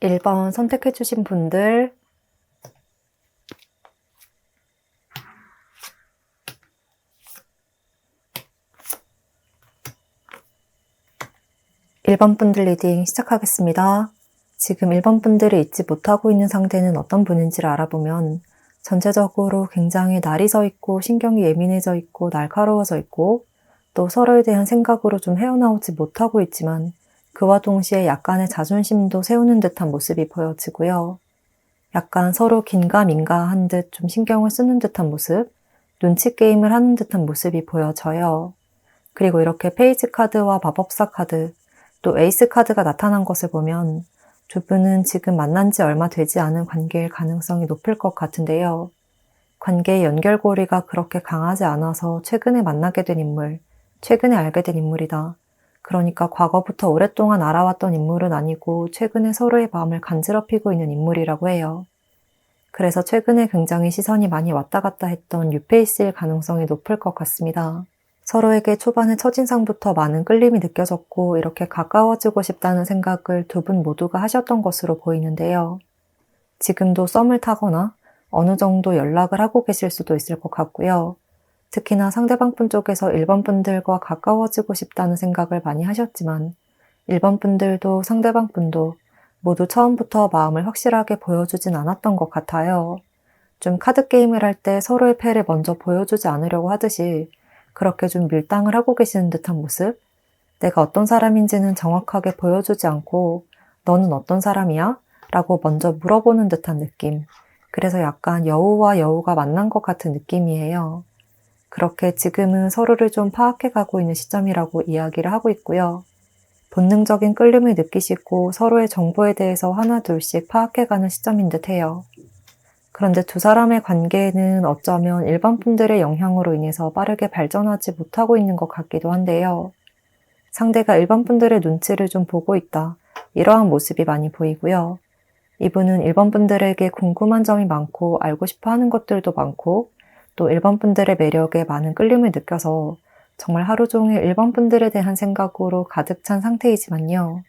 (1번) 선택해주신 분들, (1번) 분들 리딩 시작하겠습니다. 지금 (1번) 분들이 잊지 못하고 있는 상대는 어떤 분인지를 알아보면 전체적으로 굉장히 날이 서 있고 신경이 예민해져 있고 날카로워져 있고 또 서로에 대한 생각으로 좀 헤어나오지 못하고 있지만 그와 동시에 약간의 자존심도 세우는 듯한 모습이 보여지고요. 약간 서로 긴가민가한 듯 좀 신경을 쓰는 듯한 모습, 눈치 게임을 하는 듯한 모습이 보여져요. 그리고 이렇게 페이지 카드와 마법사 카드, 또 에이스 카드가 나타난 것을 보면 두 분은 지금 만난 지 얼마 되지 않은 관계일 가능성이 높을 것 같은데요. 관계의 연결고리가 그렇게 강하지 않아서 최근에 만나게 된 인물, 최근에 알게 된 인물이다. 그러니까 과거부터 오랫동안 알아왔던 인물은 아니고 최근에 서로의 마음을 간지럽히고 있는 인물이라고 해요. 그래서 최근에 굉장히 시선이 많이 왔다 갔다 했던 뉴페이스일 가능성이 높을 것 같습니다. 서로에게 초반에 첫인상부터 많은 끌림이 느껴졌고 이렇게 가까워지고 싶다는 생각을 두 분 모두가 하셨던 것으로 보이는데요. 지금도 썸을 타거나 어느 정도 연락을 하고 계실 수도 있을 것 같고요. 특히나 상대방 분 쪽에서 1번 분들과 가까워지고 싶다는 생각을 많이 하셨지만 1번 분들도 상대방 분도 모두 처음부터 마음을 확실하게 보여주진 않았던 것 같아요. 좀 카드 게임을 할 때 서로의 패를 먼저 보여주지 않으려고 하듯이 그렇게 좀 밀당을 하고 계시는 듯한 모습? 내가 어떤 사람인지는 정확하게 보여주지 않고 너는 어떤 사람이야? 라고 먼저 물어보는 듯한 느낌. 그래서 약간 여우와 여우가 만난 것 같은 느낌이에요. 그렇게 지금은 서로를 좀 파악해가고 있는 시점이라고 이야기를 하고 있고요. 본능적인 끌림을 느끼시고 서로의 정보에 대해서 하나 둘씩 파악해가는 시점인 듯 해요. 그런데 두 사람의 관계는 어쩌면 1번 분들의 영향으로 인해서 빠르게 발전하지 못하고 있는 것 같기도 한데요. 상대가 1번 분들의 눈치를 좀 보고 있다. 이러한 모습이 많이 보이고요. 이분은 1번 분들에게 궁금한 점이 많고 알고 싶어 하는 것들도 많고 또 1번 분들의 매력에 많은 끌림을 느껴서 정말 하루 종일 1번 분들에 대한 생각으로 가득 찬 상태이지만요.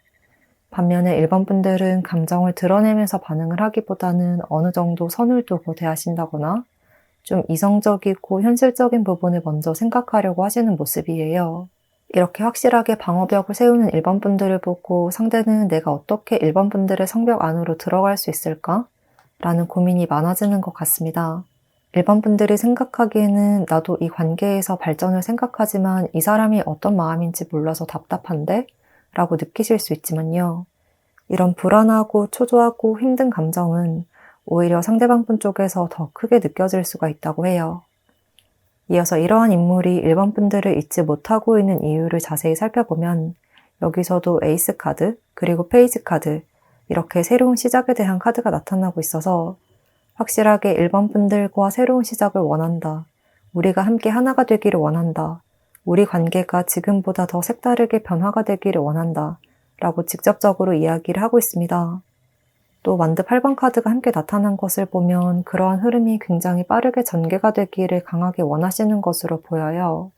반면에 1번 분들은 감정을 드러내면서 반응을 하기보다는 어느 정도 선을 두고 대하신다거나 좀 이성적이고 현실적인 부분을 먼저 생각하려고 하시는 모습이에요. 이렇게 확실하게 방어벽을 세우는 1번 분들을 보고 상대는 내가 어떻게 1번 분들의 성벽 안으로 들어갈 수 있을까? 라는 고민이 많아지는 것 같습니다. 1번 분들이 생각하기에는 나도 이 관계에서 발전을 생각하지만 이 사람이 어떤 마음인지 몰라서 답답한데? 라고 느끼실 수 있지만요. 이런 불안하고 초조하고 힘든 감정은 오히려 상대방 분 쪽에서 더 크게 느껴질 수가 있다고 해요. 이어서 이러한 인물이 1번 분들을 잊지 못하고 있는 이유를 자세히 살펴보면 여기서도 에이스 카드, 그리고 페이지 카드, 이렇게 새로운 시작에 대한 카드가 나타나고 있어서 확실하게 1번 분들과 새로운 시작을 원한다. 우리가 함께 하나가 되기를 원한다. 우리 관계가 지금보다 더 색다르게 변화가 되기를 원한다. 라고 직접적으로 이야기를 하고 있습니다. 또 완드 8번 카드가 함께 나타난 것을 보면 그러한 흐름이 굉장히 빠르게 전개가 되기를 강하게 원하시는 것으로 보여요.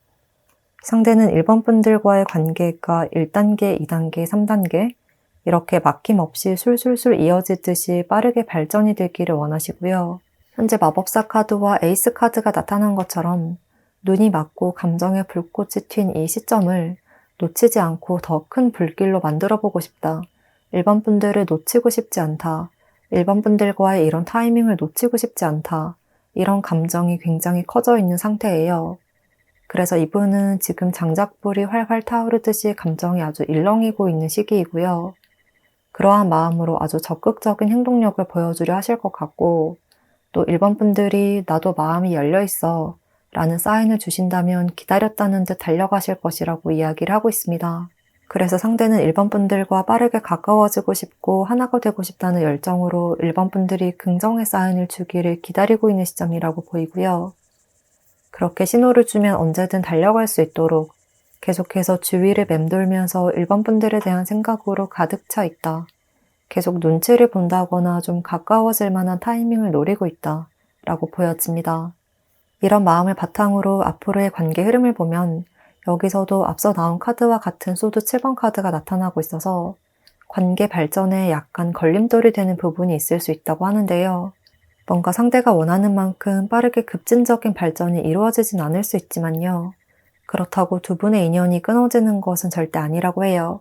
상대는 1번 분들과의 관계가 1단계, 2단계, 3단계 이렇게 막힘없이 술술술 이어지듯이 빠르게 발전이 되기를 원하시고요. 현재 마법사 카드와 에이스 카드가 나타난 것처럼 눈이 맞고 감정의 불꽃이 튄 이 시점을 놓치지 않고 더 큰 불길로 만들어 보고 싶다. 1번 분들을 놓치고 싶지 않다. 1번 분들과의 이런 타이밍을 놓치고 싶지 않다. 이런 감정이 굉장히 커져 있는 상태예요. 그래서 이분은 지금 장작불이 활활 타오르듯이 감정이 아주 일렁이고 있는 시기이고요. 그러한 마음으로 아주 적극적인 행동력을 보여주려 하실 것 같고 또 1번 분들이 나도 마음이 열려있어 라는 사인을 주신다면 기다렸다는 듯 달려가실 것이라고 이야기를 하고 있습니다. 그래서 상대는 1번 분들과 빠르게 가까워지고 싶고 하나가 되고 싶다는 열정으로 1번 분들이 긍정의 사인을 주기를 기다리고 있는 시점이라고 보이고요. 그렇게 신호를 주면 언제든 달려갈 수 있도록 계속해서 주위를 맴돌면서 1번 분들에 대한 생각으로 가득 차 있다. 계속 눈치를 본다거나 좀 가까워질 만한 타이밍을 노리고 있다. 라고 보여집니다. 이런 마음을 바탕으로 앞으로의 관계 흐름을 보면 여기서도 앞서 나온 카드와 같은 소드 7번 카드가 나타나고 있어서 관계 발전에 약간 걸림돌이 되는 부분이 있을 수 있다고 하는데요. 뭔가 상대가 원하는 만큼 빠르게 급진적인 발전이 이루어지진 않을 수 있지만요. 그렇다고 두 분의 인연이 끊어지는 것은 절대 아니라고 해요.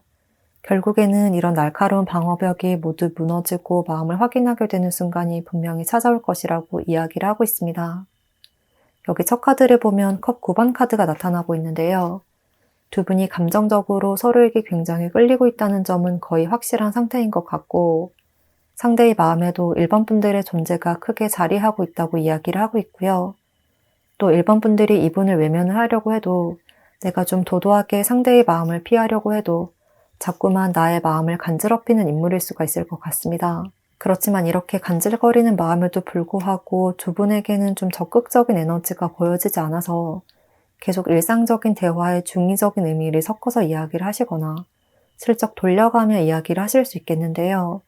결국에는 이런 날카로운 방어벽이 모두 무너지고 마음을 확인하게 되는 순간이 분명히 찾아올 것이라고 이야기를 하고 있습니다. 여기 첫 카드를 보면 컵 9번 카드가 나타나고 있는데요. 두 분이 감정적으로 서로에게 굉장히 끌리고 있다는 점은 거의 확실한 상태인 것 같고 상대의 마음에도 1번 분들의 존재가 크게 자리하고 있다고 이야기를 하고 있고요. 또 1번 분들이 이분을 외면을 하려고 해도 내가 좀 도도하게 상대의 마음을 피하려고 해도 자꾸만 나의 마음을 간지럽히는 인물일 수가 있을 것 같습니다. 그렇지만 이렇게 간질거리는 마음에도 불구하고 두 분에게는 좀 적극적인 에너지가 보여지지 않아서 계속 일상적인 대화에 중의적인 의미를 섞어서 이야기를 하시거나 슬쩍 돌려가며 이야기를 하실 수 있겠는데요.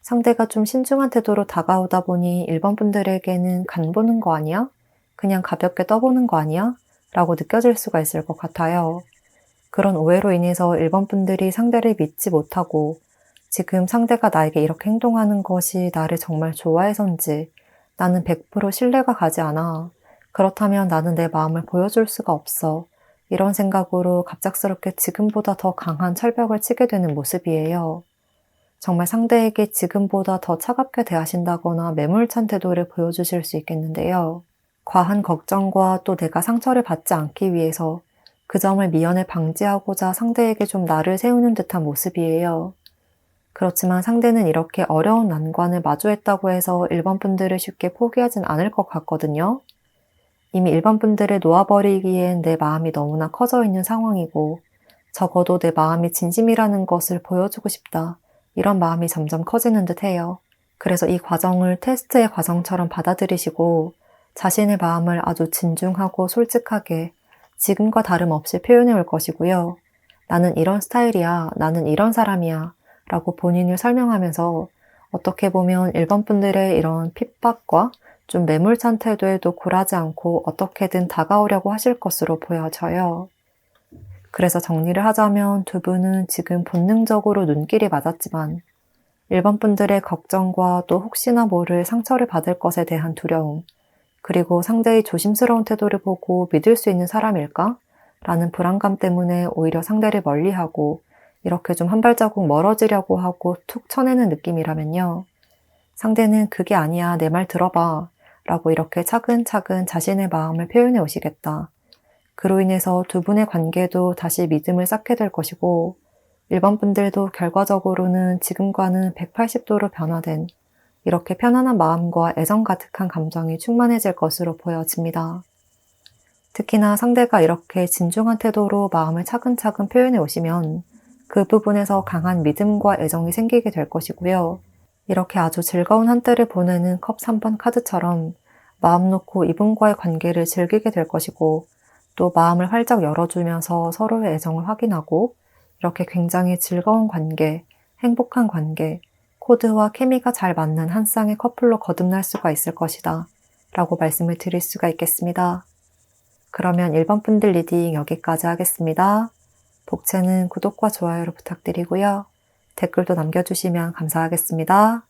상대가 좀 신중한 태도로 다가오다 보니 1번 분들에게는 간 보는 거 아니야? 그냥 가볍게 떠보는 거 아니야? 라고 느껴질 수가 있을 것 같아요. 그런 오해로 인해서 1번 분들이 상대를 믿지 못하고 지금 상대가 나에게 이렇게 행동하는 것이 나를 정말 좋아해서인지 나는 100% 신뢰가 가지 않아. 그렇다면 나는 내 마음을 보여줄 수가 없어. 이런 생각으로 갑작스럽게 지금보다 더 강한 철벽을 치게 되는 모습이에요. 정말 상대에게 지금보다 더 차갑게 대하신다거나 매몰찬 태도를 보여주실 수 있겠는데요. 과한 걱정과 또 내가 상처를 받지 않기 위해서 그 점을 미연에 방지하고자 상대에게 좀 나를 세우는 듯한 모습이에요. 그렇지만 상대는 이렇게 어려운 난관을 마주했다고 해서 1번 분들을 쉽게 포기하진 않을 것 같거든요. 이미 1번 분들을 놓아버리기엔 내 마음이 너무나 커져 있는 상황이고 적어도 내 마음이 진심이라는 것을 보여주고 싶다. 이런 마음이 점점 커지는 듯해요. 그래서 이 과정을 테스트의 과정처럼 받아들이시고 자신의 마음을 아주 진중하고 솔직하게 지금과 다름없이 표현해 올 것이고요. 나는 이런 스타일이야. 나는 이런 사람이야. 라고 본인을 설명하면서 어떻게 보면 1번 분들의 이런 핍박과 좀 매몰찬 태도에도 굴하지 않고 어떻게든 다가오려고 하실 것으로 보여져요. 그래서 정리를 하자면 두 분은 지금 본능적으로 눈길이 맞았지만 1번 분들의 걱정과 또 혹시나 모를 상처를 받을 것에 대한 두려움, 그리고 상대의 조심스러운 태도를 보고 믿을 수 있는 사람일까? 라는 불안감 때문에 오히려 상대를 멀리하고 이렇게 좀 한 발자국 멀어지려고 하고 툭 쳐내는 느낌이라면요. 상대는 그게 아니야, 내 말 들어봐 라고 이렇게 차근차근 자신의 마음을 표현해 오시겠다. 그로 인해서 두 분의 관계도 다시 믿음을 쌓게 될 것이고 1번 분들도 결과적으로는 지금과는 180도로 변화된 이렇게 편안한 마음과 애정 가득한 감정이 충만해질 것으로 보여집니다. 특히나 상대가 이렇게 진중한 태도로 마음을 차근차근 표현해 오시면 그 부분에서 강한 믿음과 애정이 생기게 될 것이고요. 이렇게 아주 즐거운 한때를 보내는 컵 3번 카드처럼 마음 놓고 이분과의 관계를 즐기게 될 것이고 또 마음을 활짝 열어주면서 서로의 애정을 확인하고 이렇게 굉장히 즐거운 관계, 행복한 관계, 코드와 케미가 잘 맞는 한 쌍의 커플로 거듭날 수가 있을 것이다 라고 말씀을 드릴 수가 있겠습니다. 그러면 1번 분들 리딩 여기까지 하겠습니다. 복채는 구독과 좋아요를 부탁드리고요. 댓글도 남겨주시면 감사하겠습니다.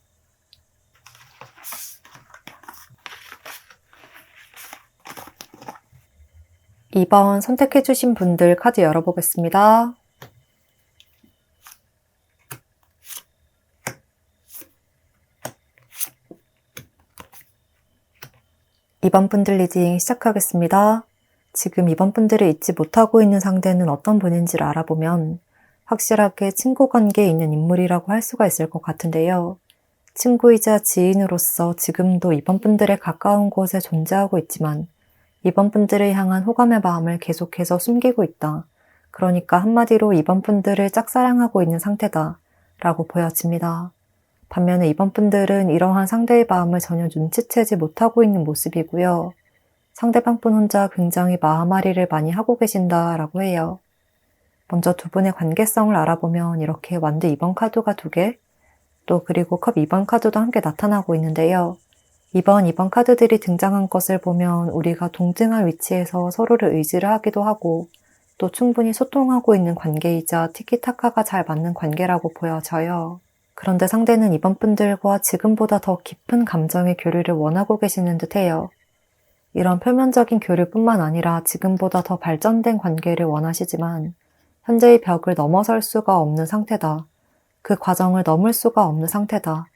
2번 선택해주신 분들 카드 열어보겠습니다. 2번 분들 리딩 시작하겠습니다. 지금 2번 분들을 잊지 못하고 있는 상대는 어떤 분인지를 알아보면 확실하게 친구 관계에 있는 인물이라고 할 수가 있을 것 같은데요. 친구이자 지인으로서 지금도 2번 분들의 가까운 곳에 존재하고 있지만 2번 분들을 향한 호감의 마음을 계속해서 숨기고 있다. 그러니까 한마디로 2번 분들을 짝사랑하고 있는 상태다 라고 보여집니다. 반면에 2번 분들은 이러한 상대의 마음을 전혀 눈치채지 못하고 있는 모습이고요. 상대방 분 혼자 굉장히 마음앓이를 많이 하고 계신다라고 해요. 먼저 두 분의 관계성을 알아보면 이렇게 완드 2번 카드가 2개, 또 그리고 컵 2번 카드도 함께 나타나고 있는데요. 2번 카드들이 등장한 것을 보면 우리가 동등한 위치에서 서로를 의지를 하기도 하고 또 충분히 소통하고 있는 관계이자 티키타카가 잘 맞는 관계라고 보여져요. 그런데 상대는 2번 분들과 지금보다 더 깊은 감정의 교류를 원하고 계시는 듯해요. 이런 표면적인 교류뿐만 아니라 지금보다 더 발전된 관계를 원하시지만 현재의 벽을 넘어설 수가 없는 상태다. 그 과정을 넘을 수가 없는 상태다.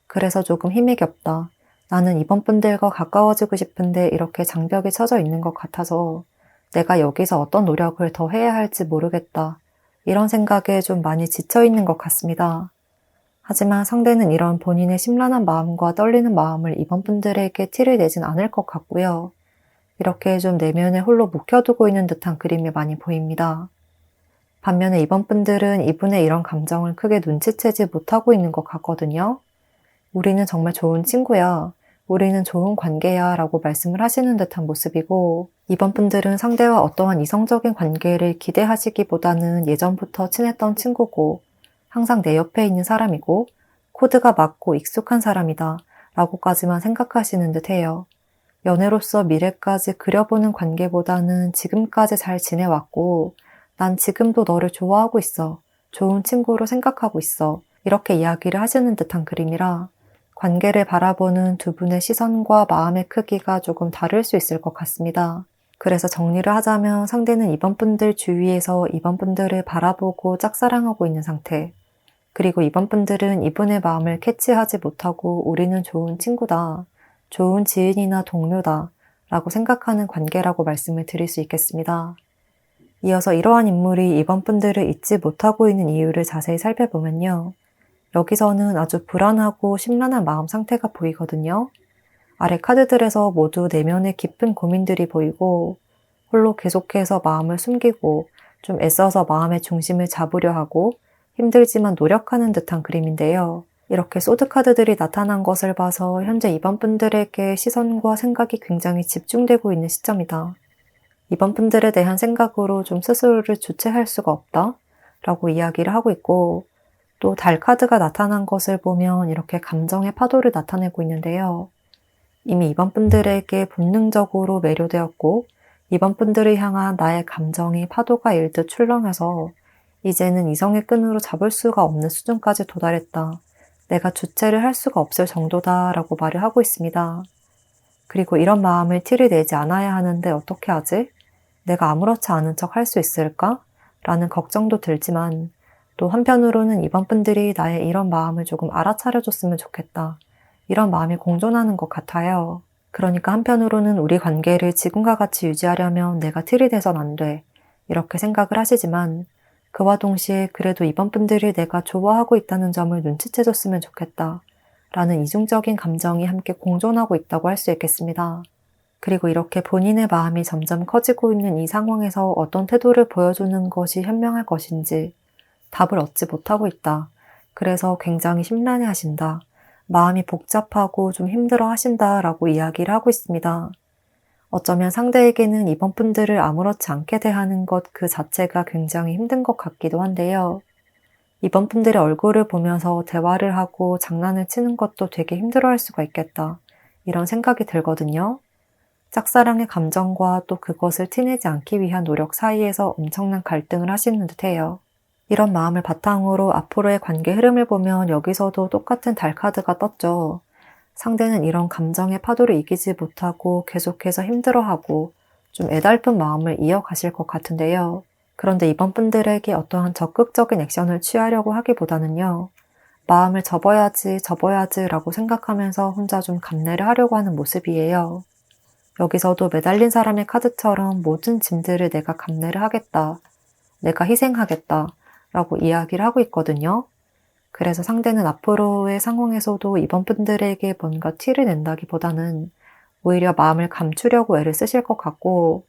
그래서 조금 힘이 겹다. 나는 2번 분들과 가까워지고 싶은데 이렇게 장벽이 쳐져 있는 것 같아서 내가 여기서 어떤 노력을 더 해야 할지 모르겠다. 이런 생각에 좀 많이 지쳐 있는 것 같습니다. 하지만 상대는 이런 본인의 심란한 마음과 떨리는 마음을 2번 분들에게 티를 내진 않을 것 같고요. 이렇게 좀 내면에 홀로 묵혀두고 있는 듯한 그림이 많이 보입니다. 반면에 2번 분들은 이분의 이런 감정을 크게 눈치채지 못하고 있는 것 같거든요. 우리는 정말 좋은 친구야. 우리는 좋은 관계야 라고 말씀을 하시는 듯한 모습이고 2번 분들은 상대와 어떠한 이성적인 관계를 기대하시기보다는 예전부터 친했던 친구고 항상 내 옆에 있는 사람이고 코드가 맞고 익숙한 사람이다 라고까지만 생각하시는 듯해요. 연애로서 미래까지 그려보는 관계보다는 지금까지 잘 지내왔고 난 지금도 너를 좋아하고 있어. 좋은 친구로 생각하고 있어. 이렇게 이야기를 하시는 듯한 그림이라 관계를 바라보는 두 분의 시선과 마음의 크기가 조금 다를 수 있을 것 같습니다. 그래서 정리를 하자면 상대는 2번 분들 주위에서 2번 분들을 바라보고 짝사랑하고 있는 상태. 그리고 2번 분들은 이분의 마음을 캐치하지 못하고 우리는 좋은 친구다. 좋은 지인이나 동료다. 라고 생각하는 관계라고 말씀을 드릴 수 있겠습니다. 이어서 이러한 인물이 2번 분들을 잊지 못하고 있는 이유를 자세히 살펴보면요. 여기서는 아주 불안하고 심란한 마음 상태가 보이거든요. 아래 카드들에서 모두 내면의 깊은 고민들이 보이고 홀로 계속해서 마음을 숨기고 좀 애써서 마음의 중심을 잡으려 하고 힘들지만 노력하는 듯한 그림인데요. 이렇게 소드 카드들이 나타난 것을 봐서 현재 2번 분들에게 시선과 생각이 굉장히 집중되고 있는 시점이다. 2번 분들에 대한 생각으로 좀 스스로를 주체할 수가 없다 라고 이야기를 하고 있고 또 달 카드가 나타난 것을 보면 이렇게 감정의 파도를 나타내고 있는데요. 이미 2번 분들에게 본능적으로 매료되었고 2번 분들을 향한 나의 감정이 파도가 일듯 출렁해서 이제는 이성의 끈으로 잡을 수가 없는 수준까지 도달했다. 내가 주체를 할 수가 없을 정도다 라고 말을 하고 있습니다. 그리고 이런 마음을 티를 내지 않아야 하는데 어떻게 하지? 내가 아무렇지 않은 척 할 수 있을까? 라는 걱정도 들지만 또 한편으로는 2번 분들이 나의 이런 마음을 조금 알아차려줬으면 좋겠다. 이런 마음이 공존하는 것 같아요. 그러니까 한편으로는 우리 관계를 지금과 같이 유지하려면 내가 틀이 돼선 안 돼. 이렇게 생각을 하시지만 그와 동시에 그래도 2번 분들이 내가 좋아하고 있다는 점을 눈치채줬으면 좋겠다. 라는 이중적인 감정이 함께 공존하고 있다고 할 수 있겠습니다. 그리고 이렇게 본인의 마음이 점점 커지고 있는 이 상황에서 어떤 태도를 보여주는 것이 현명할 것인지 답을 얻지 못하고 있다. 그래서 굉장히 심란해 하신다. 마음이 복잡하고 좀 힘들어 하신다라고 이야기를 하고 있습니다. 어쩌면 상대에게는 이번 분들을 아무렇지 않게 대하는 것 그 자체가 굉장히 힘든 것 같기도 한데요. 이번 분들의 얼굴을 보면서 대화를 하고 장난을 치는 것도 되게 힘들어할 수가 있겠다. 이런 생각이 들거든요. 짝사랑의 감정과 또 그것을 티내지 않기 위한 노력 사이에서 엄청난 갈등을 하시는 듯해요. 이런 마음을 바탕으로 앞으로의 관계 흐름을 보면 여기서도 똑같은 달 카드가 떴죠. 상대는 이런 감정의 파도를 이기지 못하고 계속해서 힘들어하고 좀 애달픈 마음을 이어가실 것 같은데요. 그런데 이번 분들에게 어떠한 적극적인 액션을 취하려고 하기보다는요. 마음을 접어야지 라고 생각하면서 혼자 좀 감내를 하려고 하는 모습이에요. 여기서도 매달린 사람의 카드처럼 모든 짐들을 내가 감내를 하겠다, 내가 희생하겠다 라고 이야기를 하고 있거든요. 그래서 상대는 앞으로의 상황에서도 이번 분들에게 뭔가 티를 낸다기보다는 오히려 마음을 감추려고 애를 쓰실 것 같고,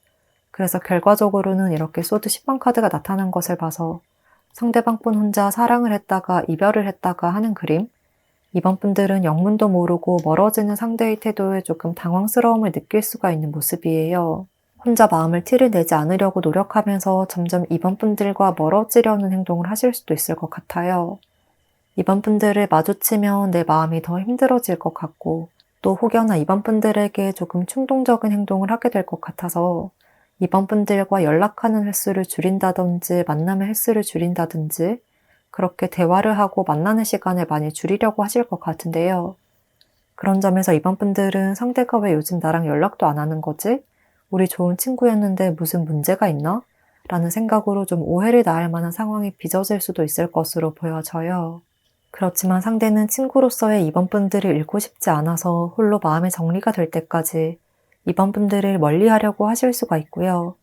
그래서 결과적으로는 이렇게 소드 10번 카드가 나타난 것을 봐서 상대방뿐 혼자 사랑을 했다가 이별을 했다가 하는 그림? 이번 분들은 영문도 모르고 멀어지는 상대의 태도에 조금 당황스러움을 느낄 수가 있는 모습이에요. 혼자 마음을 티를 내지 않으려고 노력하면서 점점 이번 분들과 멀어지려는 행동을 하실 수도 있을 것 같아요. 이번 분들을 마주치면 내 마음이 더 힘들어질 것 같고, 또 혹여나 이번 분들에게 조금 충동적인 행동을 하게 될 것 같아서 이번 분들과 연락하는 횟수를 줄인다든지 만남의 횟수를 줄인다든지 그렇게 대화를 하고 만나는 시간을 많이 줄이려고 하실 것 같은데요. 그런 점에서 이번 분들은 상대가 왜 요즘 나랑 연락도 안 하는 거지? 우리 좋은 친구였는데 무슨 문제가 있나? 라는 생각으로 좀 오해를 낳을 만한 상황이 빚어질 수도 있을 것으로 보여져요. 그렇지만 상대는 친구로서의 이번 분들을 잃고 싶지 않아서 홀로 마음의 정리가 될 때까지 이번 분들을 멀리하려고 하실 수가 있고요.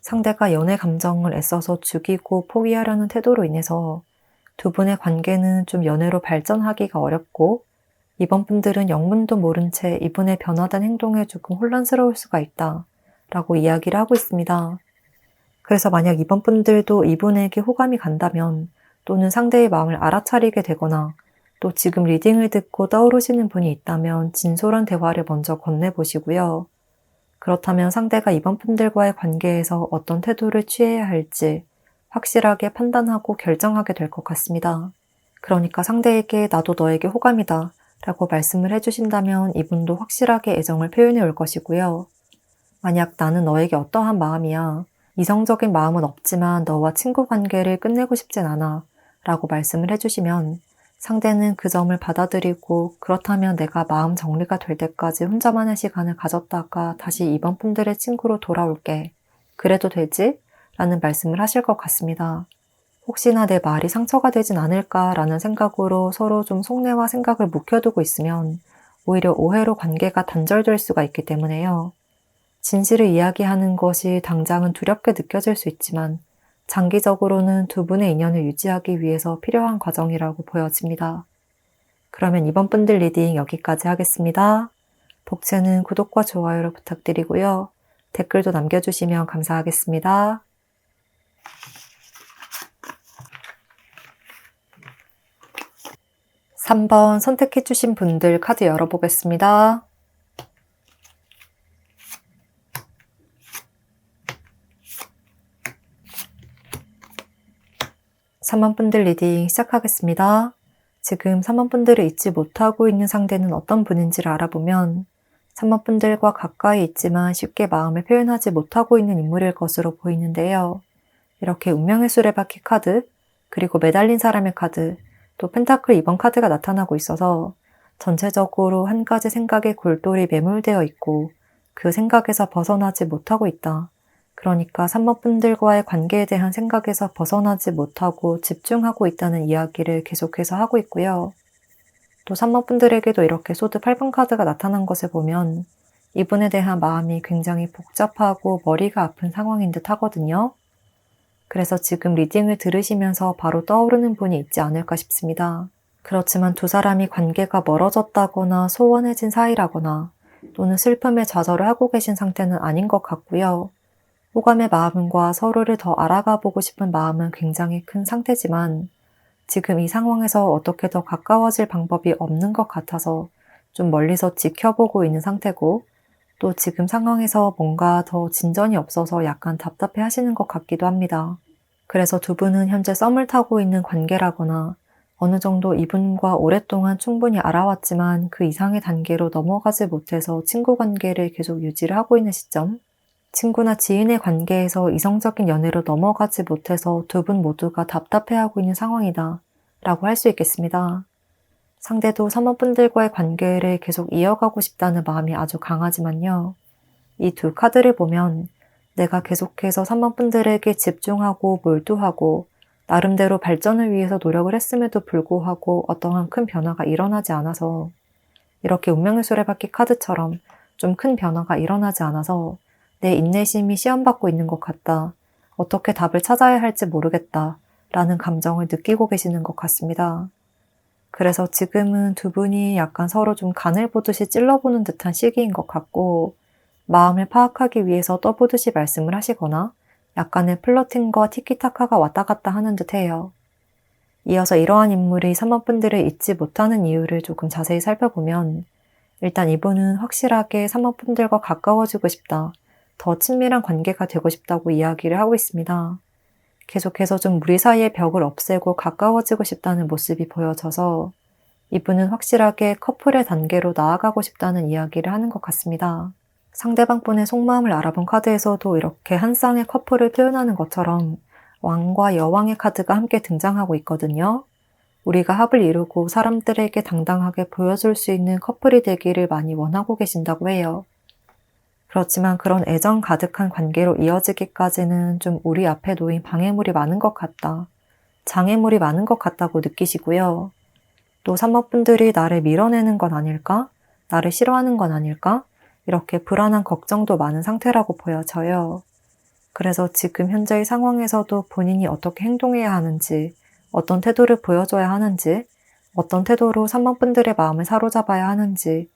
상대가 연애 감정을 애써서 죽이고 포기하려는 태도로 인해서 두 분의 관계는 좀 연애로 발전하기가 어렵고, 이번 분들은 영문도 모른 채 이분의 변화된 행동에 조금 혼란스러울 수가 있다 라고 이야기를 하고 있습니다. 그래서 만약 이번 분들도 이분에게 호감이 간다면, 또는 상대의 마음을 알아차리게 되거나 또 지금 리딩을 듣고 떠오르시는 분이 있다면 진솔한 대화를 먼저 건네보시고요. 그렇다면 상대가 이번 분들과의 관계에서 어떤 태도를 취해야 할지 확실하게 판단하고 결정하게 될 것 같습니다. 그러니까 상대에게 나도 너에게 호감이다 라고 말씀을 해주신다면 이분도 확실하게 애정을 표현해 올 것이고요. 만약 나는 너에게 어떠한 마음이야, 이성적인 마음은 없지만 너와 친구 관계를 끝내고 싶진 않아 라고 말씀을 해주시면 상대는 그 점을 받아들이고, 그렇다면 내가 마음 정리가 될 때까지 혼자만의 시간을 가졌다가 다시 이번 분들의 친구로 돌아올게. 그래도 되지? 라는 말씀을 하실 것 같습니다. 혹시나 내 말이 상처가 되진 않을까라는 생각으로 서로 좀 속내와 생각을 묵혀두고 있으면 오히려 오해로 관계가 단절될 수가 있기 때문에요. 진실을 이야기하는 것이 당장은 두렵게 느껴질 수 있지만 장기적으로는 두 분의 인연을 유지하기 위해서 필요한 과정이라고 보여집니다. 그러면 이번 분들 리딩 여기까지 하겠습니다. 복채는 구독과 좋아요를 부탁드리고요. 댓글도 남겨주시면 감사하겠습니다. 3번 선택해주신 분들 카드 열어보겠습니다. 3번 분들 리딩 시작하겠습니다. 지금 3번 분들을 잊지 못하고 있는 상대는 어떤 분인지를 알아보면 3번 분들과 가까이 있지만 쉽게 마음을 표현하지 못하고 있는 인물일 것으로 보이는데요. 이렇게 운명의 수레바퀴 카드, 그리고 매달린 사람의 카드, 또 펜타클 2번 카드가 나타나고 있어서 전체적으로 한 가지 생각에 골똘히 매몰되어 있고 그 생각에서 벗어나지 못하고 있다. 그러니까 3번 분들과의 관계에 대한 생각에서 벗어나지 못하고 집중하고 있다는 이야기를 계속해서 하고 있고요. 또 3번 분들에게도 이렇게 소드 8번 카드가 나타난 것을 보면 이분에 대한 마음이 굉장히 복잡하고 머리가 아픈 상황인 듯 하거든요. 그래서 지금 리딩을 들으시면서 바로 떠오르는 분이 있지 않을까 싶습니다. 그렇지만 두 사람이 관계가 멀어졌다거나 소원해진 사이라거나 또는 슬픔에 좌절을 하고 계신 상태는 아닌 것 같고요. 호감의 마음과 서로를 더 알아가 보고 싶은 마음은 굉장히 큰 상태지만 지금 이 상황에서 어떻게 더 가까워질 방법이 없는 것 같아서 좀 멀리서 지켜보고 있는 상태고, 또 지금 상황에서 뭔가 더 진전이 없어서 약간 답답해 하시는 것 같기도 합니다. 그래서 두 분은 현재 썸을 타고 있는 관계라거나 어느 정도 이분과 오랫동안 충분히 알아왔지만 그 이상의 단계로 넘어가지 못해서 친구 관계를 계속 유지를 하고 있는 시점, 친구나 지인의 관계에서 이성적인 연애로 넘어가지 못해서 두 분 모두가 답답해하고 있는 상황이다 라고 할 수 있겠습니다. 상대도 사모분들과의 관계를 계속 이어가고 싶다는 마음이 아주 강하지만요. 이 두 카드를 보면 내가 계속해서 사모분들에게 집중하고 몰두하고 나름대로 발전을 위해서 노력을 했음에도 불구하고 어떠한 큰 변화가 일어나지 않아서, 이렇게 운명의 수레바퀴 카드처럼 좀 큰 변화가 일어나지 않아서 내 인내심이 시험받고 있는 것 같다, 어떻게 답을 찾아야 할지 모르겠다 라는 감정을 느끼고 계시는 것 같습니다. 그래서 지금은 두 분이 약간 서로 좀 간을 보듯이 찔러보는 듯한 시기인 것 같고, 마음을 파악하기 위해서 떠보듯이 말씀을 하시거나 약간의 플러팅과 티키타카가 왔다 갔다 하는 듯해요. 이어서 이러한 인물이 사모분들을 잊지 못하는 이유를 조금 자세히 살펴보면, 일단 이분은 확실하게 사모분들과 가까워지고 싶다, 더 친밀한 관계가 되고 싶다고 이야기를 하고 있습니다. 계속해서 좀 우리 사이의 벽을 없애고 가까워지고 싶다는 모습이 보여져서 이분은 확실하게 커플의 단계로 나아가고 싶다는 이야기를 하는 것 같습니다. 상대방 분의 속마음을 알아본 카드에서도 이렇게 한 쌍의 커플을 표현하는 것처럼 왕과 여왕의 카드가 함께 등장하고 있거든요. 우리가 합을 이루고 사람들에게 당당하게 보여줄 수 있는 커플이 되기를 많이 원하고 계신다고 해요. 그렇지만 그런 애정 가득한 관계로 이어지기까지는 좀 우리 앞에 놓인 방해물이 많은 것 같다, 장애물이 많은 것 같다고 느끼시고요. 또 사모분들이 나를 밀어내는 건 아닐까? 나를 싫어하는 건 아닐까? 이렇게 불안한 걱정도 많은 상태라고 보여져요. 그래서 지금 현재의 상황에서도 본인이 어떻게 행동해야 하는지, 어떤 태도를 보여줘야 하는지, 어떤 태도로 사모분들의 마음을 사로잡아야 하는지,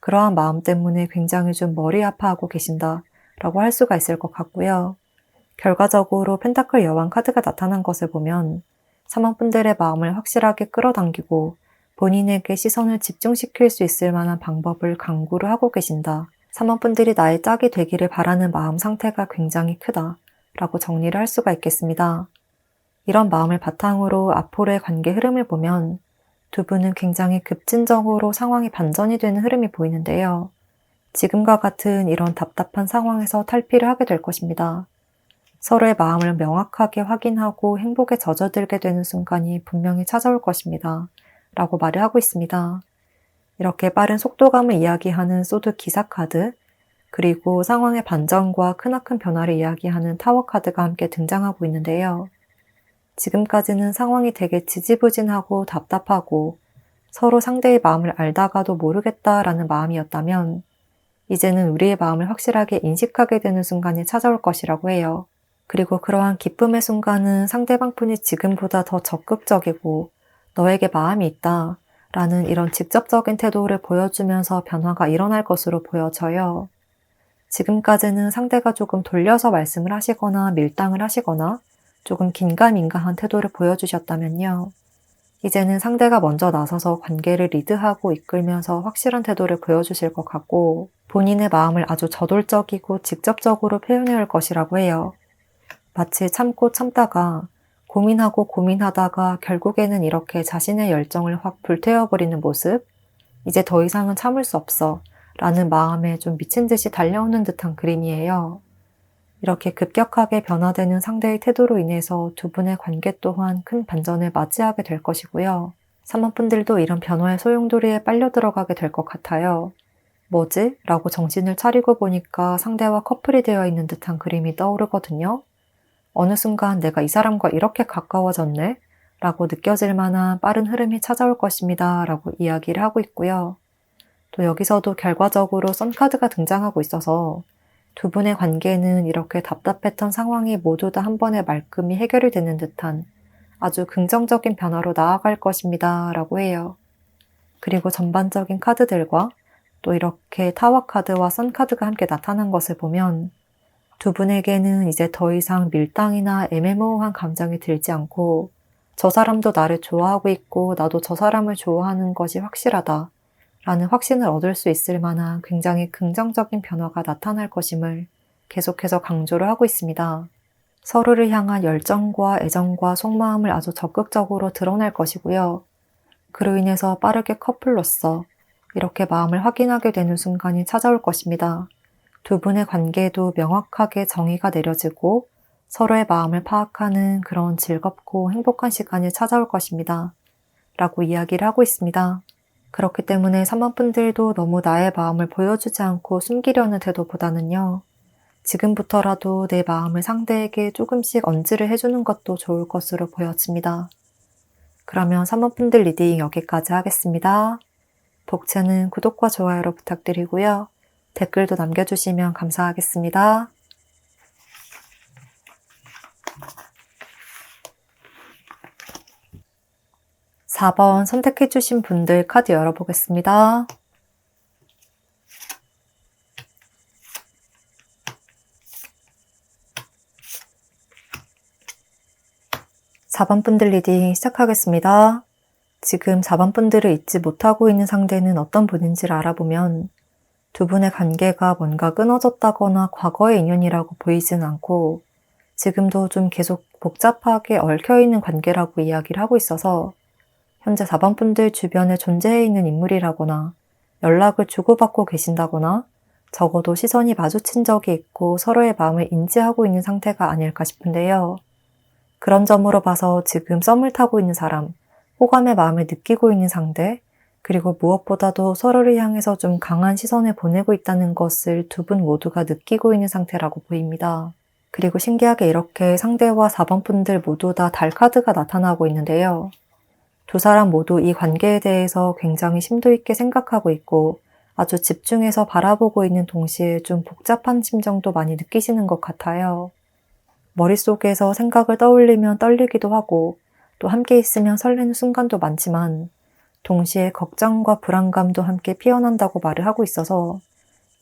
그러한 마음 때문에 굉장히 좀 머리 아파하고 계신다라고 할 수가 있을 것 같고요. 결과적으로 펜타클 여왕 카드가 나타난 것을 보면 사모분들의 마음을 확실하게 끌어당기고 본인에게 시선을 집중시킬 수 있을 만한 방법을 강구를 하고 계신다, 사모분들이 나의 짝이 되기를 바라는 마음 상태가 굉장히 크다 라고 정리를 할 수가 있겠습니다. 이런 마음을 바탕으로 앞으로의 관계 흐름을 보면 두 분은 굉장히 급진적으로 상황이 반전이 되는 흐름이 보이는데요. 지금과 같은 이런 답답한 상황에서 탈피를 하게 될 것입니다. 서로의 마음을 명확하게 확인하고 행복에 젖어들게 되는 순간이 분명히 찾아올 것입니다 라고 말을 하고 있습니다. 이렇게 빠른 속도감을 이야기하는 소드 기사 카드, 그리고 상황의 반전과 크나큰 변화를 이야기하는 타워 카드가 함께 등장하고 있는데요. 지금까지는 상황이 되게 지지부진하고 답답하고 서로 상대의 마음을 알다가도 모르겠다라는 마음이었다면 이제는 우리의 마음을 확실하게 인식하게 되는 순간이 찾아올 것이라고 해요. 그리고 그러한 기쁨의 순간은 상대방 분이 지금보다 더 적극적이고 너에게 마음이 있다 라는 이런 직접적인 태도를 보여주면서 변화가 일어날 것으로 보여져요. 지금까지는 상대가 조금 돌려서 말씀을 하시거나 밀당을 하시거나 조금 긴가민가한 태도를 보여주셨다면요. 이제는 상대가 먼저 나서서 관계를 리드하고 이끌면서 확실한 태도를 보여주실 것 같고 본인의 마음을 아주 저돌적이고 직접적으로 표현해야 할 것이라고 해요. 마치 참고 참다가 고민하고 고민하다가 결국에는 이렇게 자신의 열정을 확 불태워버리는 모습, 이제 더 이상은 참을 수 없어 라는 마음에 좀 미친 듯이 달려오는 듯한 그림이에요. 이렇게 급격하게 변화되는 상대의 태도로 인해서 두 분의 관계 또한 큰 반전을 맞이하게 될 것이고요. 사모분들도 이런 변화의 소용돌이에 빨려 들어가게 될 것 같아요. 뭐지? 라고 정신을 차리고 보니까 상대와 커플이 되어 있는 듯한 그림이 떠오르거든요. 어느 순간 내가 이 사람과 이렇게 가까워졌네? 라고 느껴질 만한 빠른 흐름이 찾아올 것입니다. 라고 이야기를 하고 있고요. 또 여기서도 결과적으로 썬카드가 등장하고 있어서 두 분의 관계는 이렇게 답답했던 상황이 모두 다 한 번에 말끔히 해결이 되는 듯한 아주 긍정적인 변화로 나아갈 것입니다. 라고 해요. 그리고 전반적인 카드들과 또 이렇게 타워 카드와 선 카드가 함께 나타난 것을 보면 두 분에게는 이제 더 이상 밀당이나 애매모호한 감정이 들지 않고 저 사람도 나를 좋아하고 있고 나도 저 사람을 좋아하는 것이 확실하다 라는 확신을 얻을 수 있을 만한 굉장히 긍정적인 변화가 나타날 것임을 계속해서 강조를 하고 있습니다. 서로를 향한 열정과 애정과 속마음을 아주 적극적으로 드러낼 것이고요. 그로 인해서 빠르게 커플로서 이렇게 마음을 확인하게 되는 순간이 찾아올 것입니다. 두 분의 관계에도 명확하게 정의가 내려지고 서로의 마음을 파악하는 그런 즐겁고 행복한 시간이 찾아올 것입니다. 라고 이야기를 하고 있습니다. 그렇기 때문에 3번 분들도 너무 나의 마음을 보여주지 않고 숨기려는 태도보다는요. 지금부터라도 내 마음을 상대에게 조금씩 언지를 해주는 것도 좋을 것으로 보여집니다. 그러면 3번 분들 리딩 여기까지 하겠습니다. 복채는 구독과 좋아요로 부탁드리고요. 댓글도 남겨주시면 감사하겠습니다. 4번 선택해주신 분들 카드 열어보겠습니다. (4번) 분들 리딩 시작하겠습니다. 지금 4번 분들을 잊지 못하고 있는 상대는 어떤 분인지를 알아보면 두 분의 관계가 뭔가 끊어졌다거나 과거의 인연이라고 보이지는 않고 지금도 좀 계속 복잡하게 얽혀있는 관계라고 이야기를 하고 있어서 현재 4번 분들 주변에 존재해 있는 인물이라거나 연락을 주고받고 계신다거나 적어도 시선이 마주친 적이 있고 서로의 마음을 인지하고 있는 상태가 아닐까 싶은데요. 그런 점으로 봐서 지금 썸을 타고 있는 사람, 호감의 마음을 느끼고 있는 상대, 그리고 무엇보다도 서로를 향해서 좀 강한 시선을 보내고 있다는 것을 두 분 모두가 느끼고 있는 상태라고 보입니다. 그리고 신기하게 이렇게 상대와 4번 분들 모두 다 달 카드가 나타나고 있는데요. 두 사람 모두 이 관계에 대해서 굉장히 심도 있게 생각하고 있고 아주 집중해서 바라보고 있는 동시에 좀 복잡한 심정도 많이 느끼시는 것 같아요. 머릿속에서 생각을 떠올리면 떨리기도 하고 또 함께 있으면 설레는 순간도 많지만 동시에 걱정과 불안감도 함께 피어난다고 말을 하고 있어서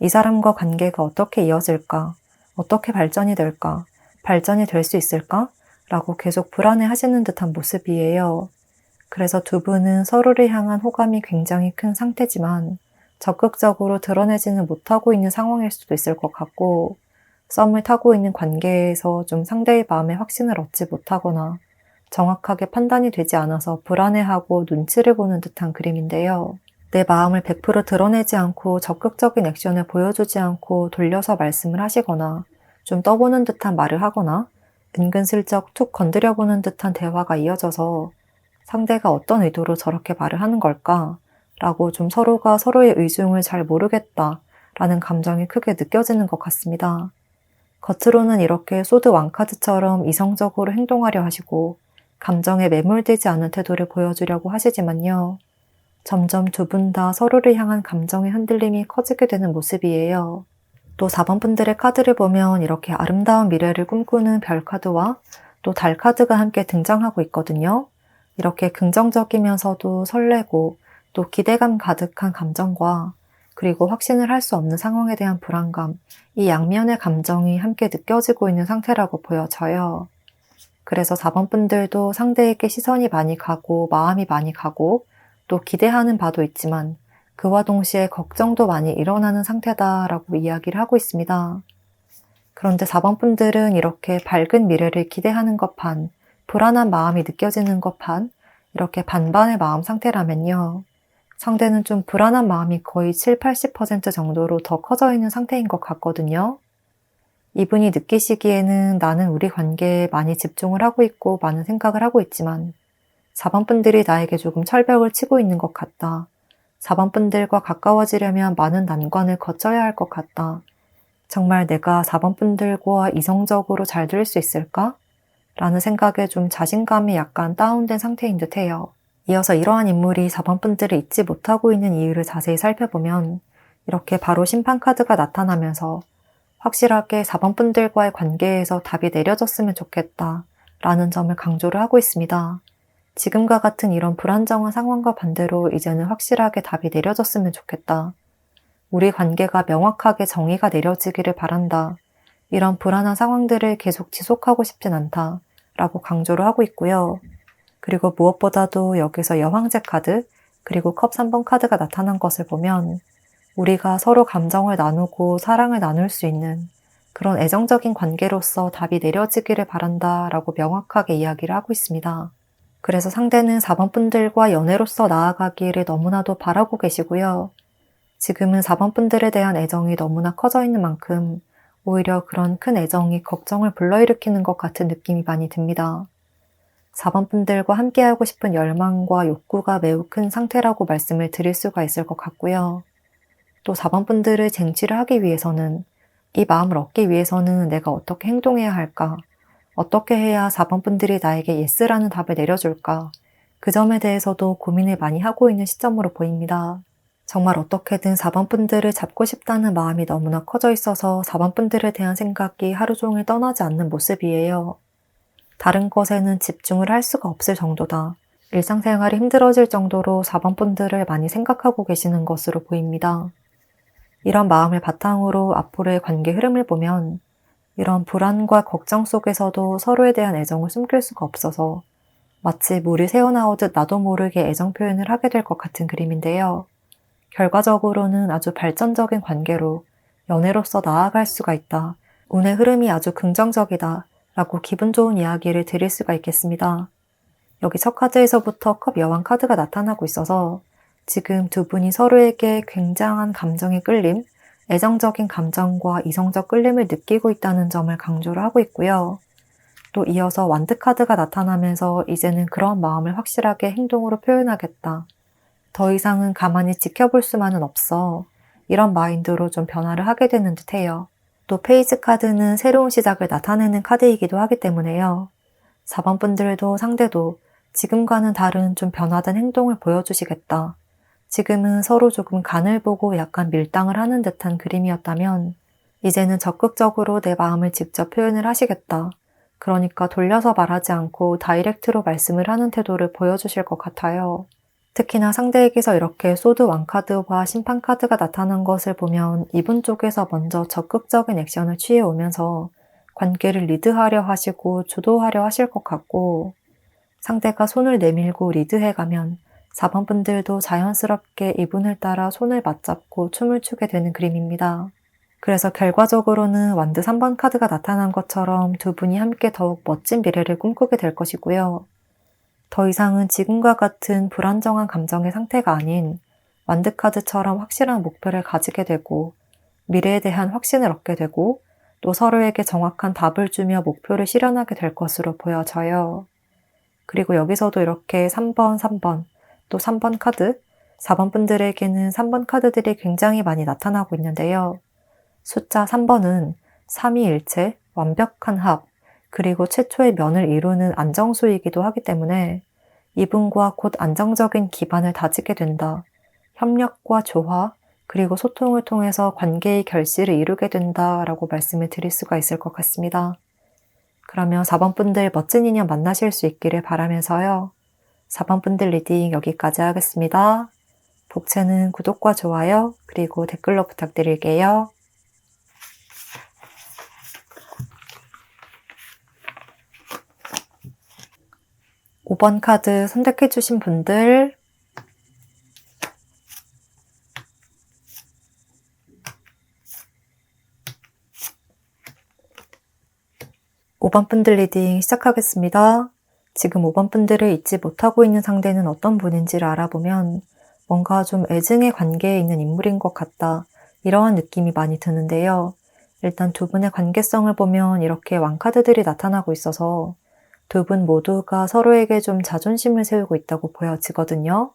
이 사람과 관계가 어떻게 이어질까? 어떻게 발전이 될까? 발전이 될 수 있을까? 라고 계속 불안해 하시는 듯한 모습이에요. 그래서 두 분은 서로를 향한 호감이 굉장히 큰 상태지만 적극적으로 드러내지는 못하고 있는 상황일 수도 있을 것 같고 썸을 타고 있는 관계에서 좀 상대의 마음에 확신을 얻지 못하거나 정확하게 판단이 되지 않아서 불안해하고 눈치를 보는 듯한 그림인데요. 내 마음을 100% 드러내지 않고 적극적인 액션을 보여주지 않고 돌려서 말씀을 하시거나 좀 떠보는 듯한 말을 하거나 은근슬쩍 툭 건드려보는 듯한 대화가 이어져서 상대가 어떤 의도로 저렇게 말을 하는 걸까? 라고 좀 서로가 서로의 의중을 잘 모르겠다 라는 감정이 크게 느껴지는 것 같습니다. 겉으로는 이렇게 소드 왕카드처럼 이성적으로 행동하려 하시고 감정에 매몰되지 않은 태도를 보여주려고 하시지만요. 점점 두 분 다 서로를 향한 감정의 흔들림이 커지게 되는 모습이에요. 또 4번 분들의 카드를 보면 이렇게 아름다운 미래를 꿈꾸는 별 카드와 또 달 카드가 함께 등장하고 있거든요. 이렇게 긍정적이면서도 설레고 또 기대감 가득한 감정과 그리고 확신을 할 수 없는 상황에 대한 불안감, 이 양면의 감정이 함께 느껴지고 있는 상태라고 보여져요. 그래서 4번 분들도 상대에게 시선이 많이 가고 마음이 많이 가고 또 기대하는 바도 있지만 그와 동시에 걱정도 많이 일어나는 상태다라고 이야기를 하고 있습니다. 그런데 4번 분들은 이렇게 밝은 미래를 기대하는 것 반, 불안한 마음이 느껴지는 것 반, 이렇게 반반의 마음 상태라면요. 상대는 좀 불안한 마음이 거의 7, 80% 정도로 더 커져 있는 상태인 것 같거든요. 이분이 느끼시기에는 나는 우리 관계에 많이 집중을 하고 있고 많은 생각을 하고 있지만 4번 분들이 나에게 조금 철벽을 치고 있는 것 같다. 4번 분들과 가까워지려면 많은 난관을 거쳐야 할 것 같다. 정말 내가 4번 분들과 이성적으로 잘 될 수 있을까? 라는 생각에 좀 자신감이 약간 다운된 상태인 듯 해요. 이어서 이러한 인물이 4번 분들을 잊지 못하고 있는 이유를 자세히 살펴보면 이렇게 바로 심판 카드가 나타나면서 확실하게 4번 분들과의 관계에서 답이 내려졌으면 좋겠다 라는 점을 강조를 하고 있습니다. 지금과 같은 이런 불안정한 상황과 반대로 이제는 확실하게 답이 내려졌으면 좋겠다. 우리 관계가 명확하게 정의가 내려지기를 바란다. 이런 불안한 상황들을 계속 지속하고 싶진 않다 라고 강조를 하고 있고요. 그리고 무엇보다도 여기서 여황제 카드, 그리고 컵 3번 카드가 나타난 것을 보면 우리가 서로 감정을 나누고 사랑을 나눌 수 있는 그런 애정적인 관계로서 답이 내려지기를 바란다 라고 명확하게 이야기를 하고 있습니다. 그래서 상대는 4번 분들과 연애로서 나아가기를 너무나도 바라고 계시고요. 지금은 4번 분들에 대한 애정이 너무나 커져 있는 만큼 오히려 그런 큰 애정이 걱정을 불러일으키는 것 같은 느낌이 많이 듭니다. 4번 분들과 함께하고 싶은 열망과 욕구가 매우 큰 상태라고 말씀을 드릴 수가 있을 것 같고요. 또 4번 분들을 쟁취를 하기 위해서는, 이 마음을 얻기 위해서는 내가 어떻게 행동해야 할까? 어떻게 해야 4번 분들이 나에게 예스라는 답을 내려줄까? 그 점에 대해서도 고민을 많이 하고 있는 시점으로 보입니다. 정말 어떻게든 4번 분들을 잡고 싶다는 마음이 너무나 커져 있어서 4번 분들에 대한 생각이 하루 종일 떠나지 않는 모습이에요. 다른 것에는 집중을 할 수가 없을 정도다. 일상생활이 힘들어질 정도로 4번 분들을 많이 생각하고 계시는 것으로 보입니다. 이런 마음을 바탕으로 앞으로의 관계 흐름을 보면 이런 불안과 걱정 속에서도 서로에 대한 애정을 숨길 수가 없어서 마치 물이 새어나오듯 나도 모르게 애정 표현을 하게 될 것 같은 그림인데요. 결과적으로는 아주 발전적인 관계로 연애로서 나아갈 수가 있다. 운의 흐름이 아주 긍정적이다. 라고 기분 좋은 이야기를 드릴 수가 있겠습니다. 여기 첫 카드에서부터 컵 여왕 카드가 나타나고 있어서 지금 두 분이 서로에게 굉장한 감정의 끌림, 애정적인 감정과 이성적 끌림을 느끼고 있다는 점을 강조를 하고 있고요. 또 이어서 완드 카드가 나타나면서 이제는 그런 마음을 확실하게 행동으로 표현하겠다. 더 이상은 가만히 지켜볼 수만은 없어. 이런 마인드로 좀 변화를 하게 되는 듯해요. 또 페이지 카드는 새로운 시작을 나타내는 카드이기도 하기 때문에요. 4번 분들도 상대도 지금과는 다른 좀 변화된 행동을 보여주시겠다. 지금은 서로 조금 간을 보고 약간 밀당을 하는 듯한 그림이었다면 이제는 적극적으로 내 마음을 직접 표현을 하시겠다. 그러니까 돌려서 말하지 않고 다이렉트로 말씀을 하는 태도를 보여주실 것 같아요. 특히나 상대에게서 이렇게 소드 왕카드와 심판카드가 나타난 것을 보면 이분 쪽에서 먼저 적극적인 액션을 취해 오면서 관계를 리드하려 하시고 주도하려 하실 것 같고, 상대가 손을 내밀고 리드해가면 4번 분들도 자연스럽게 이분을 따라 손을 맞잡고 춤을 추게 되는 그림입니다. 그래서 결과적으로는 완드 3번 카드가 나타난 것처럼 두 분이 함께 더욱 멋진 미래를 꿈꾸게 될 것이고요. 더 이상은 지금과 같은 불안정한 감정의 상태가 아닌 완드 카드처럼 확실한 목표를 가지게 되고 미래에 대한 확신을 얻게 되고 또 서로에게 정확한 답을 주며 목표를 실현하게 될 것으로 보여져요. 그리고 여기서도 이렇게 3번, 또 3번 카드, 4번 분들에게는 3번 카드들이 굉장히 많이 나타나고 있는데요. 숫자 3번은 삼위일체, 완벽한 합, 그리고 최초의 면을 이루는 안정수이기도 하기 때문에 이분과 곧 안정적인 기반을 다지게 된다. 협력과 조화, 그리고 소통을 통해서 관계의 결실을 이루게 된다라고 말씀을 드릴 수가 있을 것 같습니다. 그러면 4번 분들 멋진 인연 만나실 수 있기를 바라면서요. 4번 분들 리딩 여기까지 하겠습니다. 복채는 구독과 좋아요, 그리고 댓글로 부탁드릴게요. 5번 카드 선택해주신 분들, (5번) 분들 리딩 시작하겠습니다. 지금 5번 분들을 잊지 못하고 있는 상대는 어떤 분인지를 알아보면 뭔가 좀 애증의 관계에 있는 인물인 것 같다. 이러한 느낌이 많이 드는데요. 일단 두 분의 관계성을 보면 이렇게 왕카드들이 나타나고 있어서 두 분 모두가 서로에게 좀 자존심을 세우고 있다고 보여지거든요.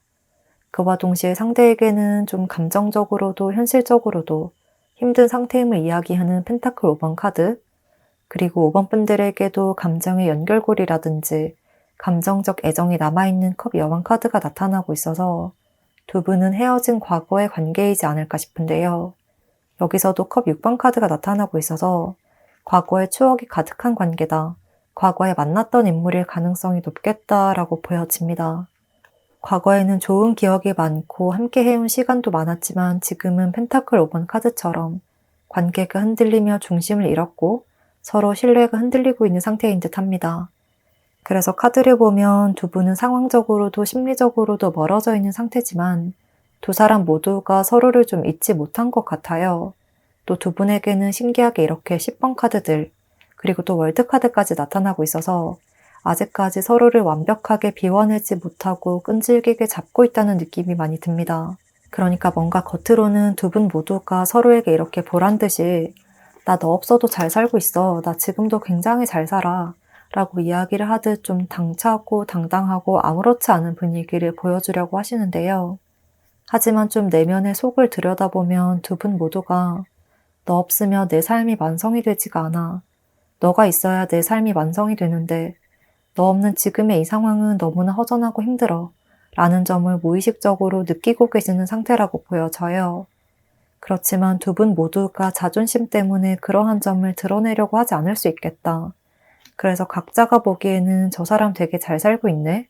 그와 동시에 상대에게는 좀 감정적으로도 현실적으로도 힘든 상태임을 이야기하는 펜타클 5번 카드, 그리고 5번 분들에게도 감정의 연결고리라든지 감정적 애정이 남아있는 컵 여왕 카드가 나타나고 있어서 두 분은 헤어진 과거의 관계이지 않을까 싶은데요. 여기서도 컵 6번 카드가 나타나고 있어서 과거의 추억이 가득한 관계다. 과거에 만났던 인물일 가능성이 높겠다라고 보여집니다. 과거에는 좋은 기억이 많고 함께 해온 시간도 많았지만 지금은 펜타클 5번 카드처럼 관계가 흔들리며 중심을 잃었고 서로 신뢰가 흔들리고 있는 상태인 듯 합니다. 그래서 카드를 보면 두 분은 상황적으로도 심리적으로도 멀어져 있는 상태지만 두 사람 모두가 서로를 좀 잊지 못한 것 같아요. 또 두 분에게는 신기하게 이렇게 10번 카드들, 그리고 또 월드카드까지 나타나고 있어서 아직까지 서로를 완벽하게 비워내지 못하고 끈질기게 잡고 있다는 느낌이 많이 듭니다. 그러니까 뭔가 겉으로는 두 분 모두가 서로에게 이렇게 보란 듯이 나 너 없어도 잘 살고 있어. 나 지금도 굉장히 잘 살아. 라고 이야기를 하듯 좀 당차고 당당하고 아무렇지 않은 분위기를 보여주려고 하시는데요. 하지만 좀 내면의 속을 들여다보면 두 분 모두가 너 없으면 내 삶이 완성이 되지가 않아. 너가 있어야 내 삶이 완성이 되는데 너 없는 지금의 이 상황은 너무나 허전하고 힘들어. 라는 점을 무의식적으로 느끼고 계시는 상태라고 보여져요. 그렇지만 두 분 모두가 자존심 때문에 그러한 점을 드러내려고 하지 않을 수 있겠다. 그래서 각자가 보기에는 저 사람 되게 잘 살고 있네.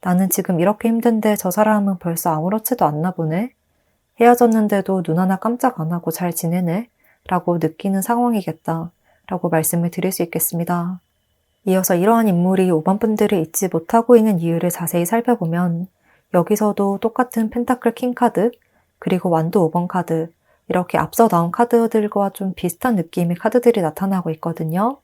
나는 지금 이렇게 힘든데 저 사람은 벌써 아무렇지도 않나 보네. 헤어졌는데도 눈 하나 깜짝 안 하고 잘 지내네. 라고 느끼는 상황이겠다. 라고 말씀을 드릴 수 있겠습니다. 이어서 이러한 인물이 5번 분들을 잊지 못하고 있는 이유를 자세히 살펴보면 여기서도 똑같은 펜타클 킹 카드, 그리고 완도 5번 카드, 이렇게 앞서 나온 카드들과 좀 비슷한 느낌의 카드들이 나타나고 있거든요.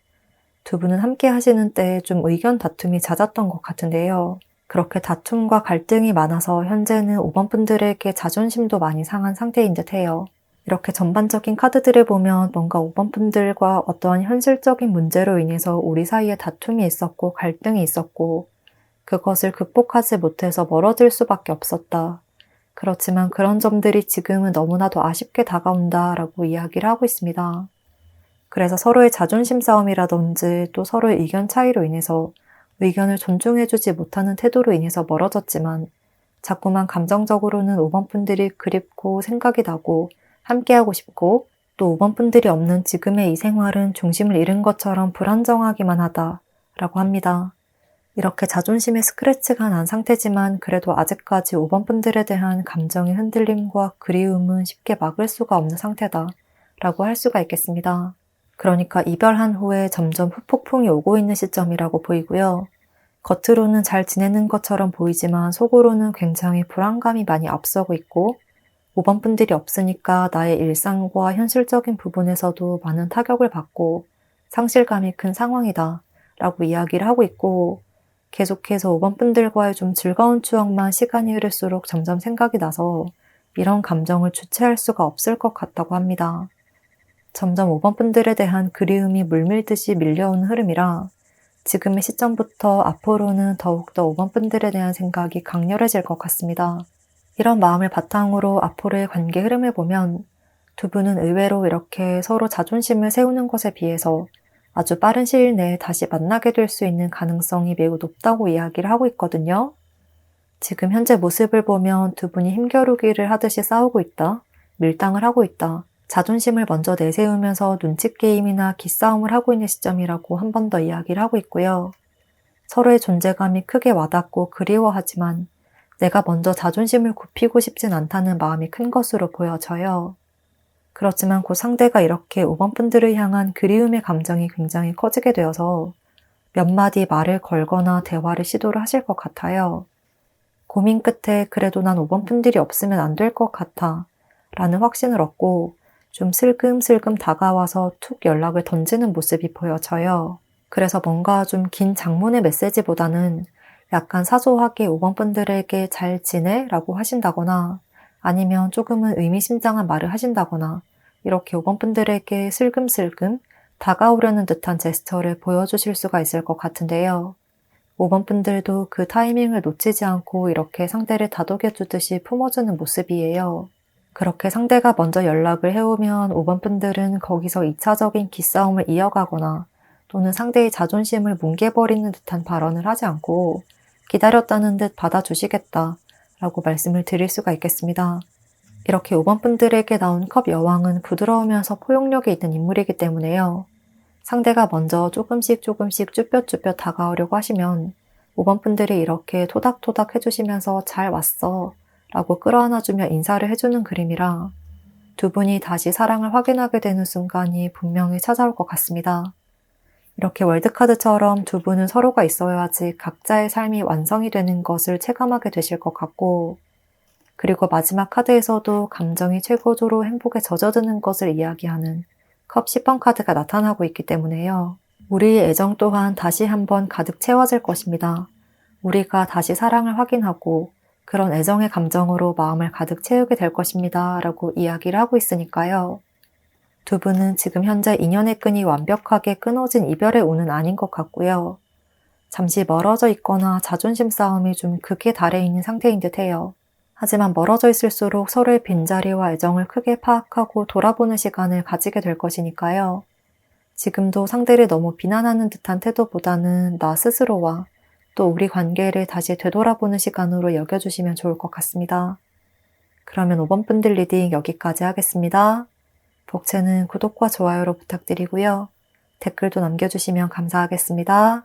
두 분은 함께 하시는 때에 좀 의견 다툼이 잦았던 것 같은데요. 그렇게 다툼과 갈등이 많아서 현재는 5번 분들에게 자존심도 많이 상한 상태인 듯 해요. 이렇게 전반적인 카드들을 보면 뭔가 5번 분들과 어떠한 현실적인 문제로 인해서 우리 사이에 다툼이 있었고 갈등이 있었고 그것을 극복하지 못해서 멀어질 수밖에 없었다. 그렇지만 그런 점들이 지금은 너무나도 아쉽게 다가온다라고 이야기를 하고 있습니다. 그래서 서로의 자존심 싸움이라든지 또 서로의 의견 차이로 인해서 의견을 존중해주지 못하는 태도로 인해서 멀어졌지만 자꾸만 감정적으로는 5번 분들이 그립고 생각이 나고 함께하고 싶고 또 5번 분들이 없는 지금의 이 생활은 중심을 잃은 것처럼 불안정하기만 하다라고 합니다. 이렇게 자존심의 스크래치가 난 상태지만 그래도 아직까지 5번 분들에 대한 감정의 흔들림과 그리움은 쉽게 막을 수가 없는 상태다 라고 할 수가 있겠습니다. 그러니까 이별한 후에 점점 후폭풍이 오고 있는 시점이라고 보이고요. 겉으로는 잘 지내는 것처럼 보이지만 속으로는 굉장히 불안감이 많이 앞서고 있고 5번 분들이 없으니까 나의 일상과 현실적인 부분에서도 많은 타격을 받고 상실감이 큰 상황이다 라고 이야기를 하고 있고 계속해서 5번 분들과의 좀 즐거운 추억만 시간이 흐를수록 점점 생각이 나서 이런 감정을 주체할 수가 없을 것 같다고 합니다. 점점 5번 분들에 대한 그리움이 물밀듯이 밀려오는 흐름이라 지금의 시점부터 앞으로는 더욱더 5번 분들에 대한 생각이 강렬해질 것 같습니다. 이런 마음을 바탕으로 앞으로의 관계 흐름을 보면 두 분은 의외로 이렇게 서로 자존심을 세우는 것에 비해서 아주 빠른 시일 내에 다시 만나게 될 수 있는 가능성이 매우 높다고 이야기를 하고 있거든요. 지금 현재 모습을 보면 두 분이 힘겨루기를 하듯이 싸우고 있다, 밀당을 하고 있다, 자존심을 먼저 내세우면서 눈치 게임이나 기싸움을 하고 있는 시점이라고 한 번 더 이야기를 하고 있고요. 서로의 존재감이 크게 와닿고 그리워하지만 내가 먼저 자존심을 굽히고 싶진 않다는 마음이 큰 것으로 보여져요. 그렇지만 그 상대가 이렇게 5번 분들을 향한 그리움의 감정이 굉장히 커지게 되어서 몇 마디 말을 걸거나 대화를 시도를 하실 것 같아요. 고민 끝에 그래도 난 5번 분들이 없으면 안 될 것 같아 라는 확신을 얻고 좀 슬금슬금 다가와서 툭 연락을 던지는 모습이 보여져요. 그래서 뭔가 좀 긴 장문의 메시지보다는 약간 사소하게 5번 분들에게 잘 지내? 라고 하신다거나 아니면 조금은 의미심장한 말을 하신다거나 이렇게 5번 분들에게 슬금슬금 다가오려는 듯한 제스처를 보여주실 수가 있을 것 같은데요. 5번 분들도 그 타이밍을 놓치지 않고 이렇게 상대를 다독여주듯이 품어주는 모습이에요. 그렇게 상대가 먼저 연락을 해오면 5번 분들은 거기서 2차적인 기싸움을 이어가거나 또는 상대의 자존심을 뭉개버리는 듯한 발언을 하지 않고 기다렸다는 듯 받아주시겠다 라고 말씀을 드릴 수가 있겠습니다. 이렇게 5번 분들에게 나온 컵 여왕은 부드러우면서 포용력이 있는 인물이기 때문에요. 상대가 먼저 조금씩 쭈뼛쭈뼛 다가오려고 하시면 5번 분들이 이렇게 토닥토닥 해주시면서 잘 왔어 라고 끌어안아주며 인사를 해주는 그림이라 두 분이 다시 사랑을 확인하게 되는 순간이 분명히 찾아올 것 같습니다. 이렇게 월드카드처럼 두 분은 서로가 있어야지 각자의 삶이 완성이 되는 것을 체감하게 되실 것 같고, 그리고 마지막 카드에서도 감정이 최고조로 행복에 젖어드는 것을 이야기하는 컵 10번 카드가 나타나고 있기 때문에요. 우리의 애정 또한 다시 한번 가득 채워질 것입니다. 우리가 다시 사랑을 확인하고 그런 애정의 감정으로 마음을 가득 채우게 될 것입니다. 라고 이야기를 하고 있으니까요. 두 분은 지금 현재 인연의 끈이 완벽하게 끊어진 이별의 운은 아닌 것 같고요. 잠시 멀어져 있거나 자존심 싸움이 좀 극에 달해 있는 상태인 듯 해요. 하지만 멀어져 있을수록 서로의 빈자리와 애정을 크게 파악하고 돌아보는 시간을 가지게 될 것이니까요. 지금도 상대를 너무 비난하는 듯한 태도보다는 나 스스로와 또 우리 관계를 다시 되돌아보는 시간으로 여겨주시면 좋을 것 같습니다. 그러면 5번 분들 리딩 여기까지 하겠습니다. 복채는 구독과 좋아요로 부탁드리고요. 댓글도 남겨주시면 감사하겠습니다.